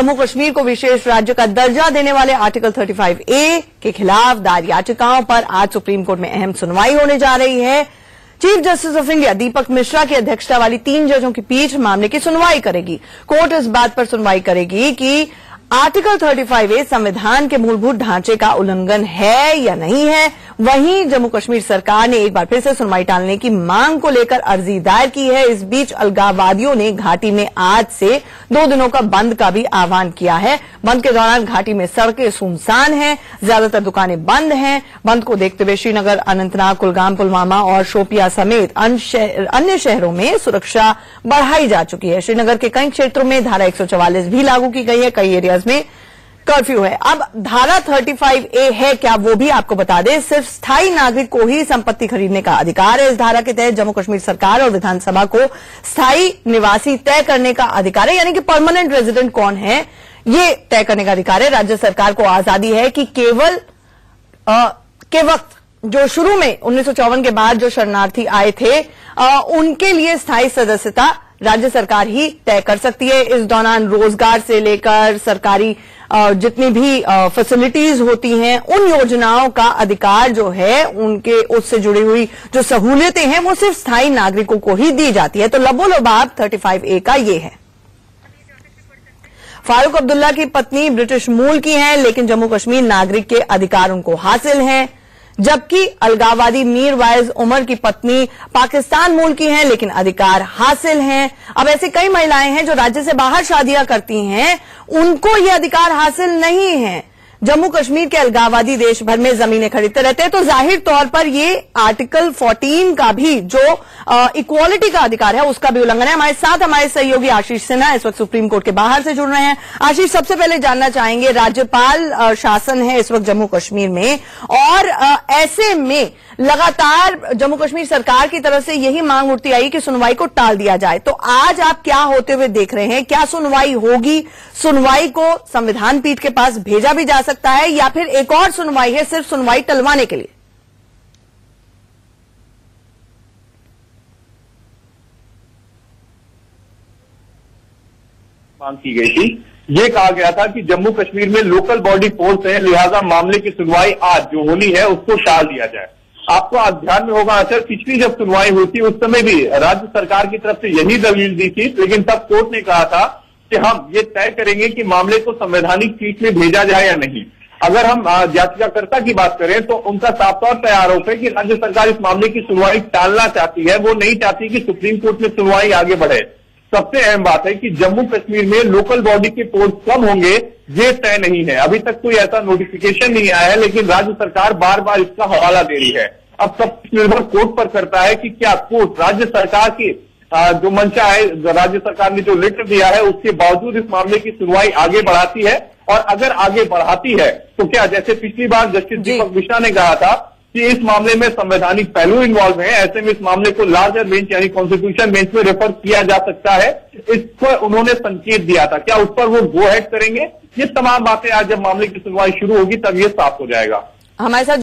जम्मू कश्मीर को विशेष राज्य का दर्जा देने वाले आर्टिकल 35A के खिलाफ दायर याचिकाओं पर आज सुप्रीम कोर्ट में अहम सुनवाई होने जा रही है। चीफ जस्टिस ऑफ इंडिया दीपक मिश्रा की अध्यक्षता वाली 3 जजों की पीठ मामले की सुनवाई करेगी। कोर्ट इस बात पर सुनवाई करेगी कि आर्टिकल 35A संविधान के मूलभूत ढांचे का उल्लंघन है या नहीं है। वहीं जम्मू कश्मीर सरकार ने एक बार फिर से सुनवाई टालने की मांग को लेकर अर्जी दायर की है। इस बीच अलगाववादियों ने घाटी में आज से 2 दिनों का बंद का भी आह्वान किया है। बंद के दौरान घाटी में सड़कें सुनसान हैं, ज्यादातर दुकानें बंद हैं। बंद को देखते हुए श्रीनगर, अनंतनाग, कुलगाम, पुलवामा और शोपिया समेत अन्य शहरों में सुरक्षा बढ़ाई जा चुकी है। श्रीनगर के कई क्षेत्रों में धारा 144 भी लागू की गई है। कई एरियाज में कर्फ्यू है। अब धारा 35A है क्या, वो भी आपको बता दें। सिर्फ स्थायी नागरिक को ही संपत्ति खरीदने का अधिकार है। इस धारा के तहत जम्मू कश्मीर सरकार और विधानसभा को स्थायी निवासी तय करने का अधिकार है, यानी कि परमानेंट रेजिडेंट कौन है ये तय करने का अधिकार है। राज्य सरकार को आजादी है कि केवल के वक्त जो शुरू में 1954 के बाद जो शरणार्थी आए थे उनके लिए स्थायी सदस्यता राज्य सरकार ही तय कर सकती है। इस दौरान रोजगार से लेकर सरकारी जितनी भी फैसिलिटीज होती हैं उन योजनाओं का अधिकार जो है उनके उससे जुड़ी हुई जो सहूलियतें हैं वो सिर्फ स्थायी नागरिकों को ही दी जाती है। तो लबोलबाब 35A का ये है। फारूक अब्दुल्ला की पत्नी ब्रिटिश मूल की हैं, लेकिन जम्मू कश्मीर नागरिक के अधिकार उनको हासिल हैं। जबकि अलगाववादी मीर वाइज उमर की पत्नी पाकिस्तान मूल की हैं, लेकिन अधिकार हासिल हैं। अब ऐसी कई महिलाएं हैं जो राज्य से बाहर शादियां करती हैं, उनको ये अधिकार हासिल नहीं है। जम्मू कश्मीर के अलगाववादी देश भर में जमीनें खरीदते रहते हैं, तो जाहिर तौर पर ये आर्टिकल 14 का भी जो इक्वालिटी का अधिकार है उसका भी उल्लंघन है। हमारे साथ हमारे सहयोगी आशीष सिन्हा इस वक्त सुप्रीम कोर्ट के बाहर से जुड़ रहे हैं। आशीष, सबसे पहले जानना चाहेंगे, राज्यपाल शासन है इस वक्त जम्मू कश्मीर में और ऐसे में लगातार जम्मू कश्मीर सरकार की तरफ से यही मांग उठती आई कि सुनवाई को टाल दिया जाए। तो आज आप क्या होते हुए देख रहे हैं? क्या सुनवाई होगी? सुनवाई को संविधान पीठ के पास भेजा भी जा सकता है या फिर एक और सुनवाई है सिर्फ सुनवाई टलवाने के लिए? मांग की गई थी, ये कहा गया था कि जम्मू कश्मीर में लोकल बॉडी फोर्स है, लिहाजा मामले की सुनवाई आज जो होनी है उसको टाल दिया जाए। आपको आज ध्यान में होगा सर, पिछली जब सुनवाई हुई थी उस समय भी राज्य सरकार की तरफ से यही दलील दी थी, लेकिन तब कोर्ट ने कहा था कि हम ये तय करेंगे कि मामले को संवैधानिक पीठ में भेजा जाए या नहीं। अगर हम याचिकाकर्ता की बात करें तो उनका साफ तौर पर आरोप है कि राज्य सरकार इस मामले की सुनवाई टालना चाहती है, वो नहीं चाहती कि सुप्रीम कोर्ट में सुनवाई आगे बढ़े। सबसे अहम बात है कि जम्मू कश्मीर में लोकल बॉडी के फोर्स कब होंगे ये तय नहीं है। अभी तक कोई ऐसा नोटिफिकेशन नहीं आया है, लेकिन राज्य सरकार बार बार इसका हवाला दे रही है। अब सब कुछ निर्भर कोर्ट पर करता है कि क्या कोर्ट राज्य सरकार की जो मंशा है, राज्य सरकार ने जो लेटर दिया है उसके बावजूद इस मामले की सुनवाई आगे बढ़ाती है। और अगर आगे बढ़ाती है तो क्या, जैसे पिछली बार जस्टिस दीपक मिश्रा ने कहा था कि इस मामले में संवैधानिक पहलू इन्वॉल्व है, ऐसे में इस मामले को लार्जर बेंच यानी कॉन्स्टिट्यूशन बेंच में रेफर किया जा सकता है, इस पर उन्होंने संकेत दिया था। क्या उस पर वो गो अहेड करेंगे? ये तमाम बातें आज जब मामले की सुनवाई शुरू होगी तब ये साफ हो जाएगा। हमारे साथ